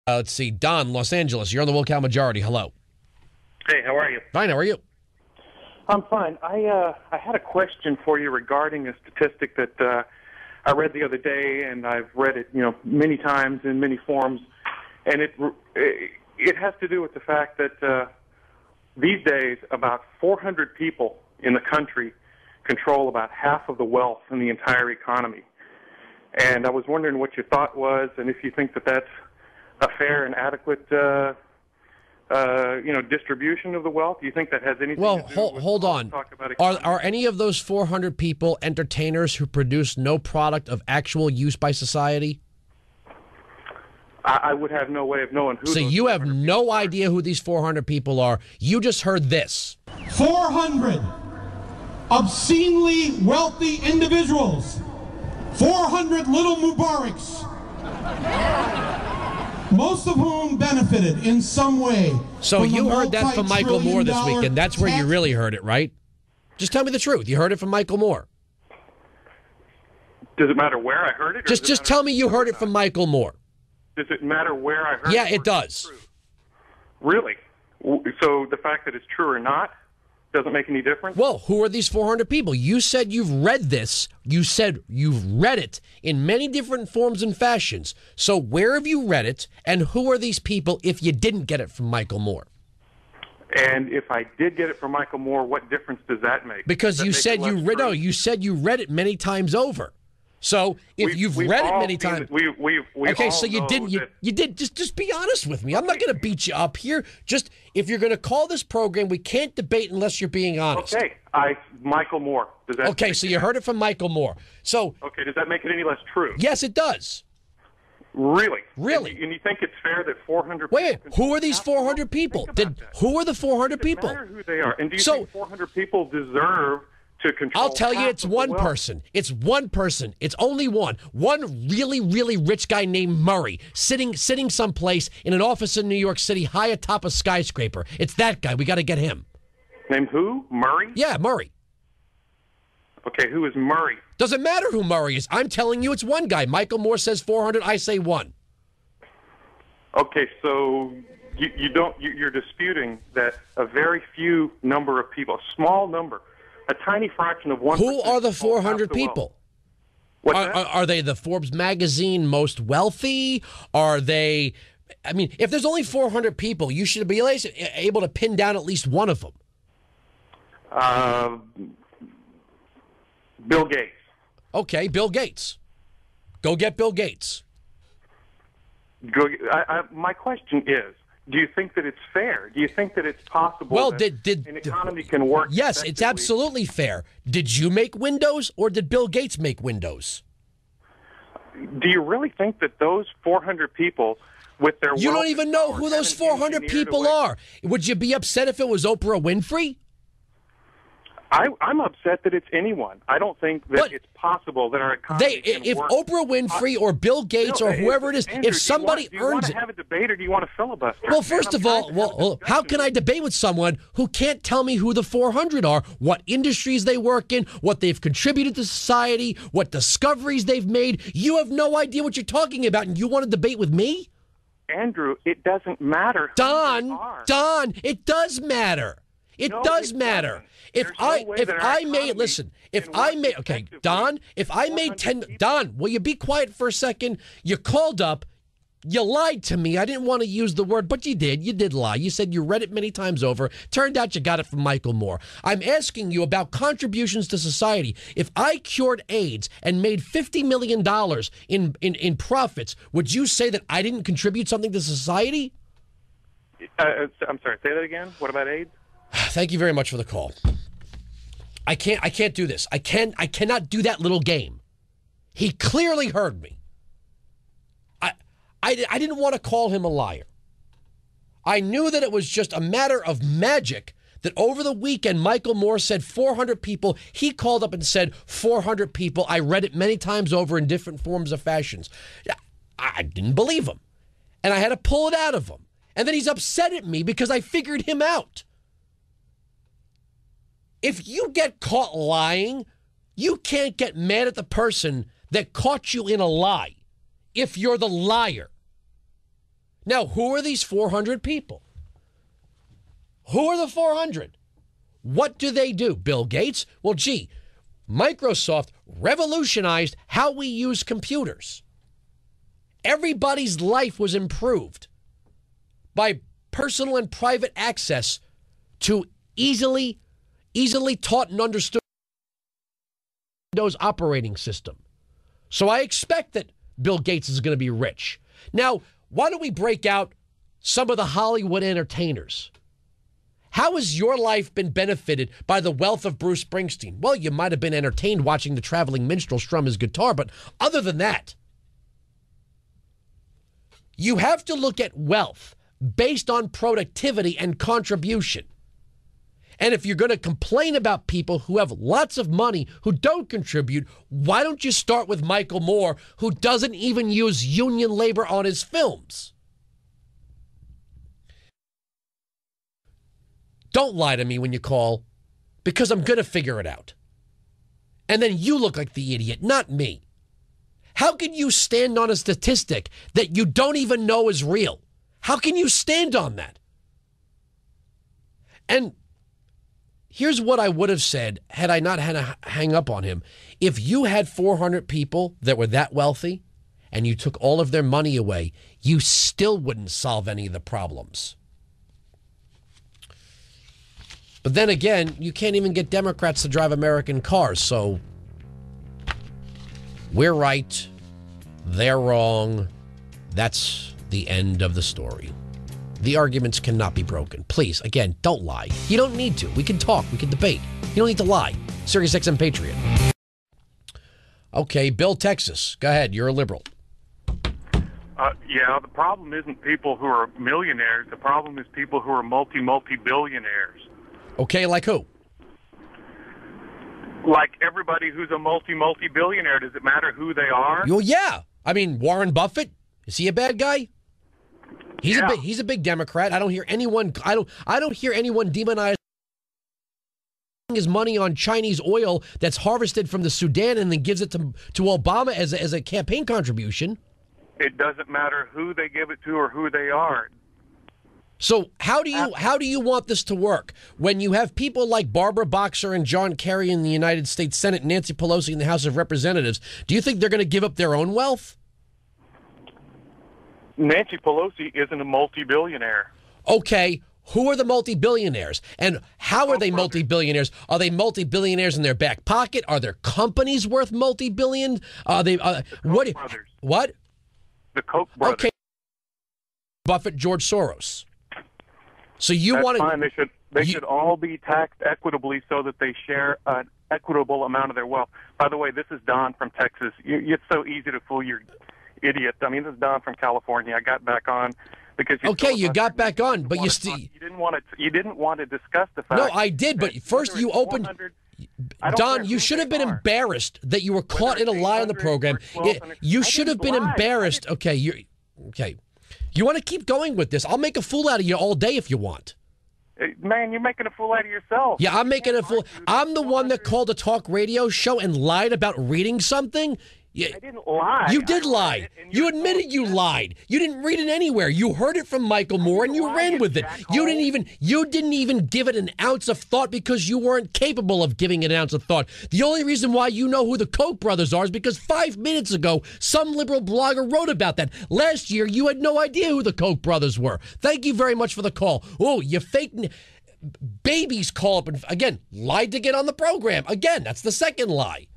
Let's see. Don, Los Angeles. You're on the Wilkow Majority. Hello. Hey, how are you? Fine. How are you? I'm fine. I had a question for you regarding a statistic that I read the other day, and I've read it, many times in many forms, and it has to do with the fact that these days about 400 people in the country control about half of the wealth in the entire economy. And I was wondering what your thought was, and if you think that that's a fair and adequate distribution of the wealth. Do you think that has anything to do with hold on. Talk about economy? Are any of those 400 people entertainers who produce no product of actual use by society? I would have no way of knowing who. So you have no idea who these 400 people are. You just heard this. 400 obscenely wealthy individuals. 400 little Mubaraks. Most of whom benefited in some way. So you heard that from Michael Moore this weekend. That's where you really heard it, right? Just tell me the truth. You heard it from Michael Moore. Does it matter where I heard it? Just tell me you heard it from Michael Moore. Does it matter where I heard it? Yeah, it does. Really? So the fact that it's true or not doesn't make any difference? Well, who are these 400 people? You said you've read this. You said you've read it in many different forms and fashions. So where have you read it, and who are these people if you didn't get it from Michael Moore? And if I did get it from Michael Moore, what difference does that make? Because you said you read. No, you said you read it many times over. So if you've read it many times, okay. So you didn't. You did. Just be honest with me. I'm not going to beat you up here. Just if you're going to call this program, we can't debate unless you're being honest. Okay. Michael Moore. Does that? Okay. So you heard it from Michael Moore. So okay. Does that make it any less true? Yes, it does. Really? Really? And you think it's fair that 400? Wait. Who are these 400 people? Who are the 400 people? Does it matter who they are? And do you think 400 people deserve to control? I'll tell you, it's one person. It's one person. It's only one. One really, really rich guy named Murray, sitting someplace in an office in New York City, high atop a skyscraper. It's that guy. We got to get him. Named who? Murray? Yeah, Murray. Okay, who is Murray? Doesn't matter who Murray is. I'm telling you, it's one guy. Michael Moore says 400. I say one. Okay, so you're disputing that a very few number of people, a small number, a tiny fraction of 1%. Who are the 400 people? Are they the Forbes magazine most wealthy? Are they? I mean, if there's only 400 people, you should be able to pin down at least one of them. Bill Gates. Okay, Bill Gates. Go get Bill Gates. My question is, do you think that it's fair? Do you think that it's possible that an economy can work? Yes, it's absolutely fair. Did you make Windows, or did Bill Gates make Windows? Do you really think that those 400 people with their You don't even know who those 400 people are. Would you be upset if it was Oprah Winfrey? I'm upset that it's anyone. I don't think that it's possible that our economy can work. If Oprah Winfrey or Bill Gates or whoever it is, Andrew, if somebody do you want earns to have a debate, or do you want to filibuster? Well, first of all, how can I debate with someone who can't tell me who the 400 are, what industries they work in, what they've contributed to society, what discoveries they've made? You have no idea what you're talking about, and you want to debate with me? Andrew, it doesn't matter. Don, it does matter. It does matter. If I made 10, Don, will you be quiet for a second? You called up, you lied to me. I didn't want to use the word, but you did. You did lie. You said you read it many times over. Turned out you got it from Michael Moore. I'm asking you about contributions to society. If I cured AIDS and made $50 million in profits, would you say that I didn't contribute something to society? I'm sorry, say that again. What about AIDS? Thank you very much for the call. I can't do this. I cannot do that little game. He clearly heard me. I didn't want to call him a liar. I knew that it was just a matter of magic that over the weekend Michael Moore said 400 people. He called up and said 400 people. I read it many times over in different forms of fashions. I didn't believe him. And I had to pull it out of him. And then he's upset at me because I figured him out. If you get caught lying, you can't get mad at the person that caught you in a lie if you're the liar. Now, who are these 400 people? Who are the 400? What do they do? Bill Gates? Well, gee, Microsoft revolutionized how we use computers. Everybody's life was improved by personal and private access to easily taught and understood Windows operating system. So I expect that Bill Gates is going to be rich. Now, why don't we break out some of the Hollywood entertainers? How has your life been benefited by the wealth of Bruce Springsteen? Well, you might have been entertained watching the traveling minstrel strum his guitar, but other than that, you have to look at wealth based on productivity and contribution. And if you're going to complain about people who have lots of money who don't contribute, why don't you start with Michael Moore, who doesn't even use union labor on his films? Don't lie to me when you call, because I'm going to figure it out. And then you look like the idiot, not me. How can you stand on a statistic that you don't even know is real? How can you stand on that? And here's what I would have said had I not had to hang up on him. If you had 400 people that were that wealthy and you took all of their money away, you still wouldn't solve any of the problems. But then again, you can't even get Democrats to drive American cars, so we're right, they're wrong. That's the end of the story. The arguments cannot be broken. Please, again, don't lie. You don't need to. We can talk. We can debate. You don't need to lie. Sirius XM Patriot. Okay, Bill, Texas. Go ahead. You're a liberal. Yeah, the problem isn't people who are millionaires. The problem is people who are multi-billionaires. Okay, like who? Like everybody who's a multi-billionaire. Does it matter who they are? Well, yeah. I mean, Warren Buffett, is he a bad guy? He's a big Democrat. I don't hear anyone demonize his money on Chinese oil that's harvested from the Sudan and then gives it to Obama as a campaign contribution. It doesn't matter who they give it to or who they are. So how do you want this to work when you have people like Barbara Boxer and John Kerry in the United States Senate, Nancy Pelosi in the House of Representatives? Do you think they're going to give up their own wealth? Nancy Pelosi isn't a multi-billionaire. Okay, who are the multi-billionaires? And how are they multi-billionaires? Are they multi-billionaires in their back pocket? Are their companies worth multi-billion? Are they Koch brothers. What? The Koch brothers. Okay. Buffett, George Soros. So you That's want to? Fine. They should all be taxed equitably so that they share an equitable amount of their wealth. By the way, this is Don from Texas. It's so easy to fool your idiot. I mean, this is Don from California. I got back on because you got back on, but you didn't want to discuss the fact. No, I did, but first you opened. Don, you should have been embarrassed that you were caught in a lie on the program. You should have been embarrassed. Okay, You want to keep going with this? I'll make a fool out of you all day if you want. Man, you're making a fool out of yourself. Yeah, I'm making a fool. I'm the one that called a talk radio show and lied about reading something. I didn't lie. You did lie. You admitted you lied. You didn't read it anywhere. You heard it from Michael Moore and you ran with it. You didn't even give it an ounce of thought because you weren't capable of giving it an ounce of thought. The only reason why you know who the Koch brothers are is because 5 minutes ago some liberal blogger wrote about that. Last year you had no idea who the Koch brothers were. Thank you very much for the call. Oh, you fake babies call up and again lied to get on the program. Again, that's the second lie.